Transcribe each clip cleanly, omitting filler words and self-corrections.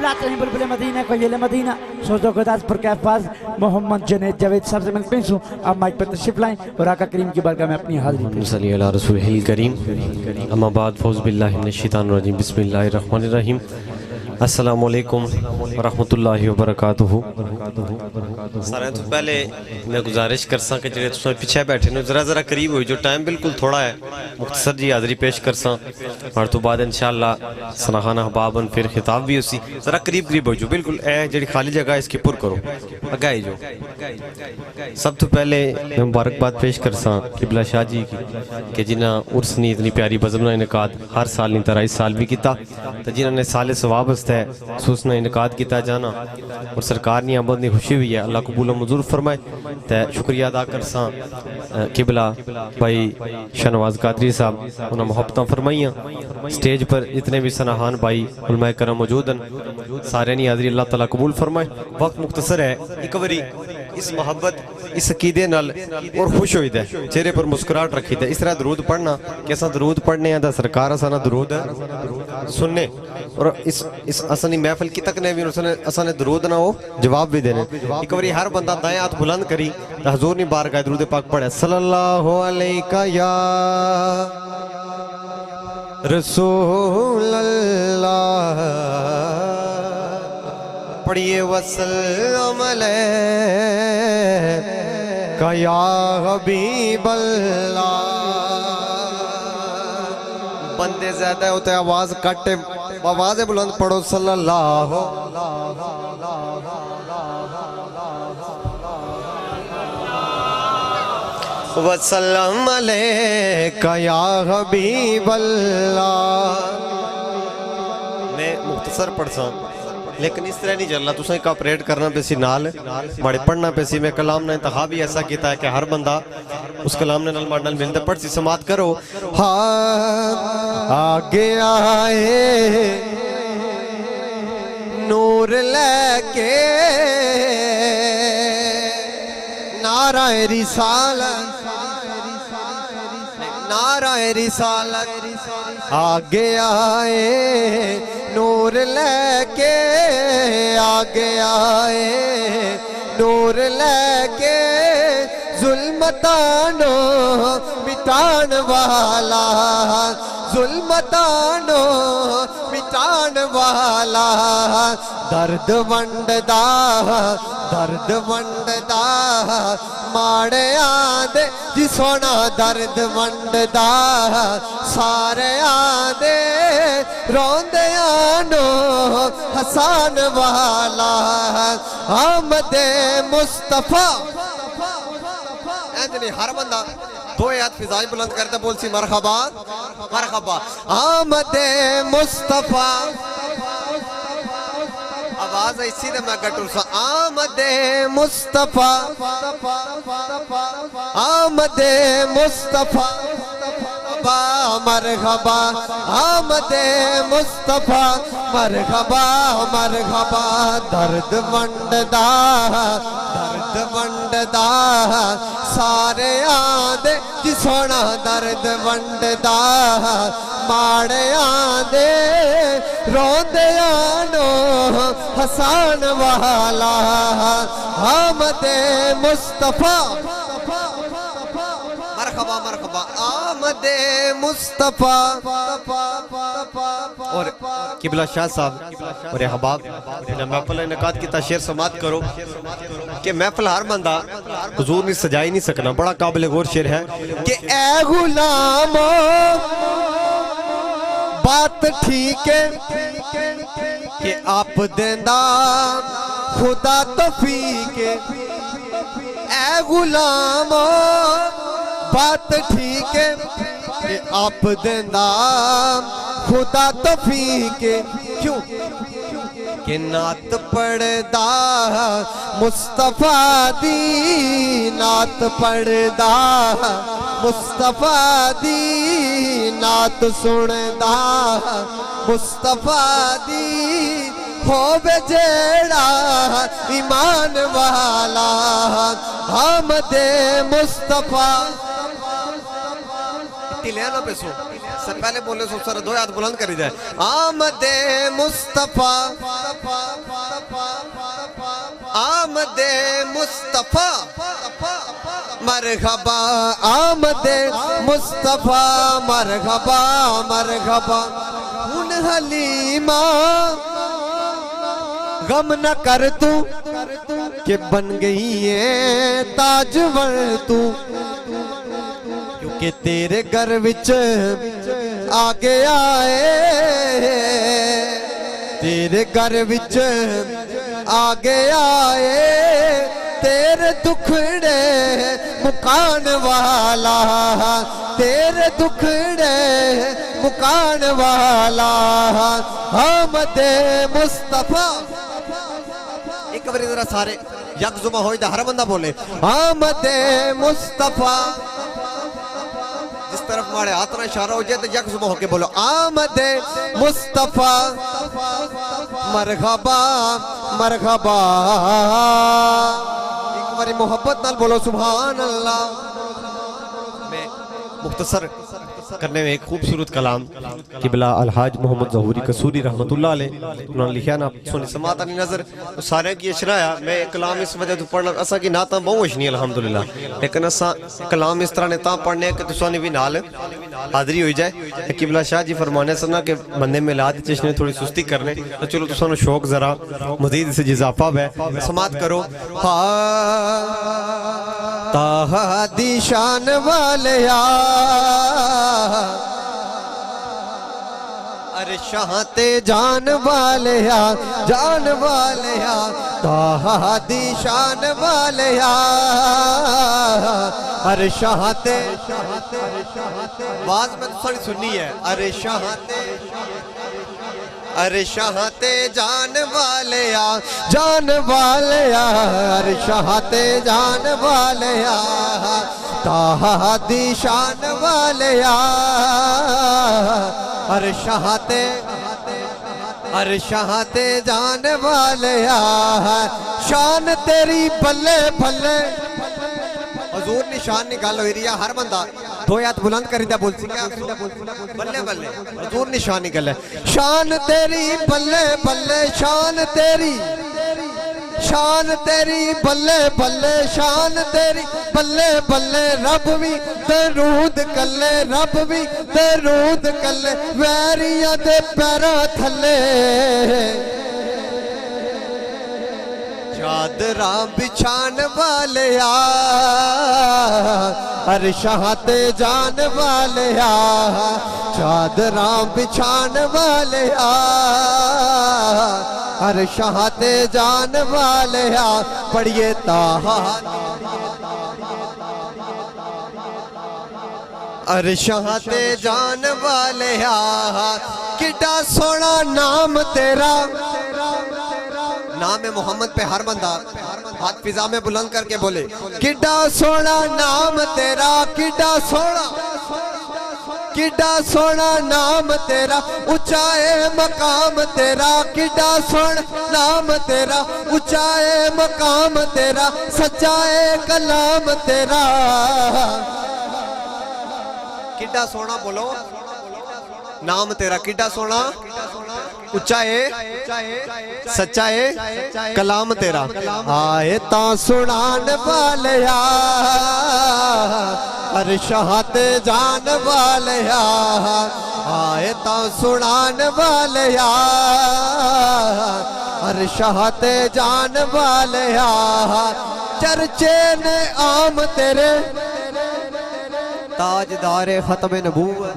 رات نہیں بلبل مدینہ کو یہ مدینہ سوچو خداز پر کیفاز محمد جنید جاوید صاحب سے میں پینسوں آپ مائک پر تشریف لائیں اور آقا کریم کی بارگاہ میں اپنی حاضری صلی اللہ رسول الکریم اما بعد فوز باللہ من الشیطان الرجیم بسم اللہ الرحمن الرحیم السلام علیکم ورحمۃ اللہ وبرکاتہ سارے تو پہلے میں گزارش کرساں کہ جڑے تساں پیچھے بیٹھے نے ذرا قریب ہوئی جو ٹائم بالکل تھوڑا ہے مختصر جی حاضری پیش کرساں اور تو بعد انشاءاللہ سناخانہ احبابن پھر خطاب بھی اسی ذرا قریب ہو جو بالکل اے جڑی خالی جگہ اس کی پر کرو اگائی جو سب تو پہلے میں مبارکباد پیش کرساں قبلہ شاہ جی کی کہ جنہاں عرسنی اتنی پیاری بزمنا انعقاد ہر سال نہیں طرح اس سال بھی کیتا تو جنہاں نے سال ثواب ہے سوسنا انعقاد کیتا جانا اور سرکار نے آمد نے خوشی ہوئی ہے اللہ قبول و منظور فرمائے تے شکریہ ادا کرساں قبلہ بھائی شاہنواز قادری صاحب انہاں محبتاں فرمائیاں سٹیج پر جتنے بھی سناہان بھائی علماء کرام موجود ہیں سارے نہیں حاضری اللہ تعالیٰ قبول فرمائے وقت مختصر ہے ایک باری اس محبت اس عقیدے نال اور خوش ہوئی دے چہرے پر مسکراہٹ رکھی دے اس طرح درود پڑھنا کہ اساں درود پڑھنے ہیں دا سرکار اساں درود سننے اور اس اساں محفل کی تک نے بھی اساں نے درود نہ ہو جواب بھی دینے ایک باری ہر بندہ دائیں ہاتھ بلند کری حضور نے بارگاہ درود پاک پڑھے صلی اللہ علیہ یا رسول اللہ پڑھئے وسلم علیکہ یا حبیب اللہ بندے زیادہ ہوتے آواز کٹے آواز بلند پڑھو صلی اللہ وسلم علیکہ یا حبیب اللہ میں مختصر پڑھ سا لیکن اس طرح نہیں چلنا تُسیں کاپریٹ کرنا پہ سی نال بڑے پڑھنا پہ سی میں کلام نے انتخاب ہی ایسا کیتا ہے کہ ہر بندہ اس کلام نے نال مانڈل ملتے پڑھ سی سماعت کرو آگے آئے نور لے کے نعرہ رسالت نعرہ رسالت آگے آئے نور لے کے آگے آئے نور لے کے ظلمتانو مٹان والا ظلمتانو مٹان والا درد ونڈدا ماڑے آدھے جی سونا درد ونڈدا سارے آدھے روندے آنو حسان والا آمد مصطفیٰ اینجنی ہر بندہ دو آیات فضائی بلند کرتے بول سی مرحبا مرحبا آمد مصطفیٰ آواز ہے اسی دے میں گٹر سا آمد مصطفیٰ آمد مصطفیٰ مرحبا آمد مصطفیٰ مرحبا مرحبا درد ونڈدا سارے آدھے جی سونا درد ونڈدا ماڑے آدھے روندے آنو حسان والا آمد مصطفیٰ مرحبا مرحبا آمد مصطفیٰ اور قبلہ شاہ صاحب اور احباب محفل انعقاد کی تشہیر سماعت کرو کہ محفل ہر بندہ حضور نے سجائی نہیں سکنا بڑا قابل غور شعر ہے کہ اے غلامو بات ٹھیک ہے کہ آپ دیندہ خدا توفیق ہے اے غلامو بات ٹھیک ہے کہ آپ دیندہ خدا توفیق ہے کیوں کہ نعت پڑھدا مصطفیٰ دی نعت پڑھدا مصطفیٰ دی نعت سندا مصطفیٰ دی ہووے جیڑا ایمان والا آمد مصطفیٰ تلیانا پہ سو سے پہلے بولے سو سر دو ہاتھ بلند کری جائے آمد مصطفیٰ آمد مصطفیٰ مرحبا آمد مصطفیٰ مرحبا مرحبا ان حلیمہ غم نہ کر تو کہ بن گئی ہے تاجور تو کیونکہ تیرے گھر وچ آگے آئے تیرے گھر وچ آگے آئے تیرے دکھڑے مکان والا تیرے دکھڑے مکان والا آمد مصطفیٰ ایک بار ذرا سارے یک زمہ ہوئی دا ہر بندہ بولے آمد مصطفیٰ جس طرف مارے آتنا اشارہ ہو جائے تو یک زمہ ہو کے بولو آمد مصطفیٰ مرحبا مرحبا ایک باری محبت نال بولو سبحان اللہ میں مختصر کرنے میں ایک خوبصورت کلام قبلہ الحاج محمد ظہوری قصوری رحمت اللہ علیہ انہوں نے لکھیا نا سونی سماعت آنی نظر سارے کی اشرایا میں کلام اس وجہ تو پڑھنا اسا کی ناتا بہوش نہیں الحمدللہ لیکن اسا کلام اس طرح نے تاں پڑھنے کہ تسانی بھی نال حاضری ہوئی جائے قبلہ شاہ جی فرمانے سنا کہ بندے میں لاد چشنے تھوڑی سستی کرنے تو چلو تسانو شوق ذرا مزید اسے جزافہ بے سماعت کرو تاہا دی شان والیا ارشاہتے جان والیا جان والیا تاہا دی شان والیا ارشاہتے باز میں تو سڑی سنی ہے ارشاہتے جان والیا جان والیا ارشاہتے جان والیا تاہا دی شان والیا ارشاہتے جان والیا شان تیری بلے بلے حضور نشان نکال ہوئی رہا ہر بندہ دو ہاتھ بلند کری دا بول سکیا بلے بلے حضور نشان نکل ہے شان تیری بلے بلے شان تیری بلے بلے شان تیری بلے بلے رب بھی درود کلے رب بھی درود کلے ویریاں دے پیرا تھلے چادراں بچھان والیا ارشاہتے جان والیا چادراں بچھان والیا ارشاہتے جان والیا پڑھئے تاہا ارشاہتے جان والیا کڈا سونا نام تیرا نام محمد پہ ہر بندہ ہاتھ فضا میں بلند کر کے بولے کڈا سونا نام تیرا کڈا سونا نام تیرا اچائے مقام تیرا کڈا سونا نام تیرا اچائے مقام تیرا سچائے کلام تیرا کڈا سونا بولو نام تیرا کڈا سونا اچائے سچائے کلام تیرا آئے تاں سنان والیا ارشاہتے جان والیا آئے تاں سنان والیا ارشاہتے جان والیا چرچے نے عام تیرے تاجدار ختم نبوت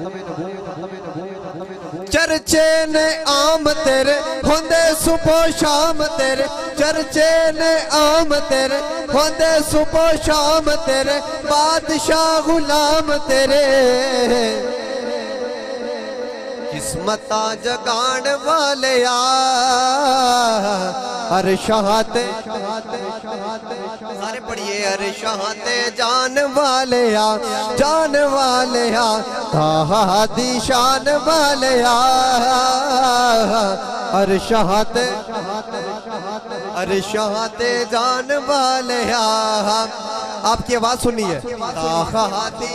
چرچے نے عام تیرے ہوندے صبح و شام تیرے چرچے نے عام تیرے ہوندے صبح و شام تیرے بادشاہ غلام تیرے قسمتاں جگان والیا ارشاہتے سارے پڑھئے ارشاہتے جان والیا تاہا دی شان والیا ارشاہتے جان والیا آپ کی آواز سنیے تاہا دی